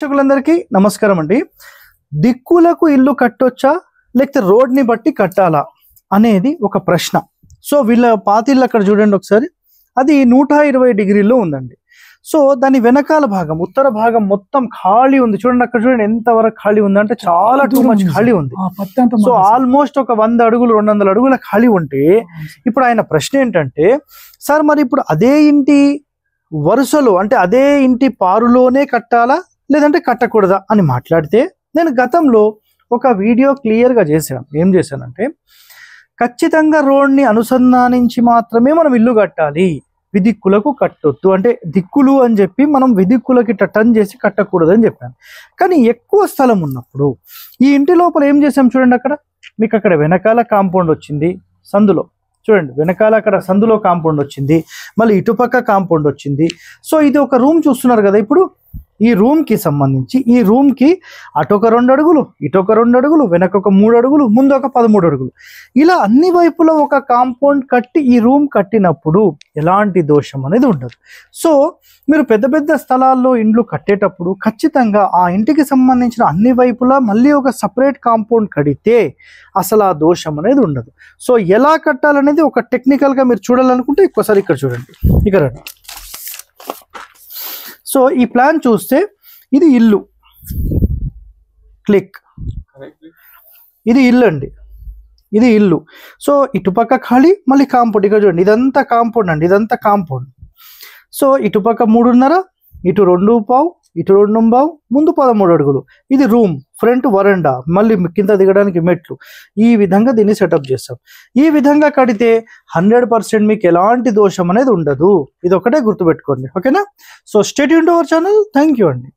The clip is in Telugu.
ప్రేక్షకులందరికీ నమస్కారం అండి. దిక్కులకు ఇల్లు కట్టొచ్చా లేకపోతే రోడ్ని బట్టి కట్టాలా అనేది ఒక ప్రశ్న. సో వీళ్ళ పాతిళ్ళు అక్కడ చూడండి ఒకసారి, అది 120 డిగ్రీల్లో ఉందండి. సో దాని వెనకాల భాగం ఉత్తర భాగం మొత్తం ఖాళీ ఉంది. చూడండి అక్కడ చూడండి ఎంత వరకు ఖాళీ ఉంది అంటే చాలా టూ మచ్ ఖాళీ ఉంది. సో ఆల్మోస్ట్ ఒక 100 అడుగులు 200 అడుగుల ఖాళీ ఉంటే ఇప్పుడు ఆయన ప్రశ్న ఏంటంటే, సార్ మరి ఇప్పుడు అదే ఇంటి వరుసలో అంటే అదే ఇంటి పారులోనే కట్టాలా లేదంటే కట్టకూడదా అని మాట్లాడితే, నేను గతంలో ఒక వీడియో క్లియర్గా చేశాను. ఏం చేశానంటే, ఖచ్చితంగా రోడ్ని అనుసంధానించి మాత్రమే మనం ఇల్లు కట్టాలి, విదిక్కులకు కట్టొద్దు. అంటే దిక్కులు అని చెప్పి మనం విదిక్కులకి టర్న్ చేసి కట్టకూడదు అని చెప్పాను. కానీ ఎక్కువ స్థలం ఉన్నప్పుడు ఈ ఇంటి లోపల ఏం చేసాం చూడండి, అక్కడ మీకు అక్కడ వెనకాల కాంపౌండ్ వచ్చింది, సందులో చూడండి వెనకాల అక్కడ సందులో కాంపౌండ్ వచ్చింది, మళ్ళీ ఇటుపక్క కాంపౌండ్ వచ్చింది. సో ఇది ఒక రూమ్ చూస్తున్నారు కదా, ఇప్పుడు ఈ రూమ్ కి సంబంధించి ఈ రూమ్ కి అటొక 2 అడుగులు ఇటొక 2 అడుగులు వెనకొక 3 అడుగులు ముందు ఒక 13 అడుగులు ఇలా అన్ని వైపులా ఒక కాంపౌండ్ కట్టి ఈ రూమ్ కట్టినప్పుడు ఎలాంటి దోషం అనేది ఉండదు. సో మీరు పెద్ద పెద్ద స్థలాల్లో ఇండ్లు కట్టేటప్పుడు ఖచ్చితంగా ఆ ఇంటికి సంబంధించిన అన్ని వైపులా మళ్ళీ ఒక సపరేట్ కాంపౌండ్ కడితే అసలు ఆ దోషం అనేది ఉండదు. సో ఎలా కట్టాలనేది ఒక టెక్నికల్గా మీరు చూడాలనుకుంటే ఒక్కసారి ఇక్కడ చూడండి, ఇక్కడ. సో ఈ ప్లాన్ చూస్తే ఇది ఇల్లు, క్లిక్, ఇది ఇల్లు అండి, ఇది ఇల్లు. సో ఇటుపక్క ఖాళీ మళ్ళీ కాంపౌండ్, ఇక్కడ చూడండి ఇదంతా కాంపౌండ్ అండి, ఇదంతా కాంపౌండ్. సో ఇటుపక్క 3.5 ఇటు 2.5 ఇటు 2.5 ముందు 13 అడుగులు. ఇది రూమ్, ఫ్రంట్ వరండా, మళ్ళీ కింద దిగడానికి మెట్లు. ఈ విధంగా దీన్ని సెటప్ చేస్తాం. ఈ విధంగా కడితే 100% మీకు ఎలాంటి దోషం అనేది ఉండదు. ఇది ఒకటే గుర్తుపెట్టుకోండి, ఓకేనా? So stay tuned to our channel. Thank you అండి.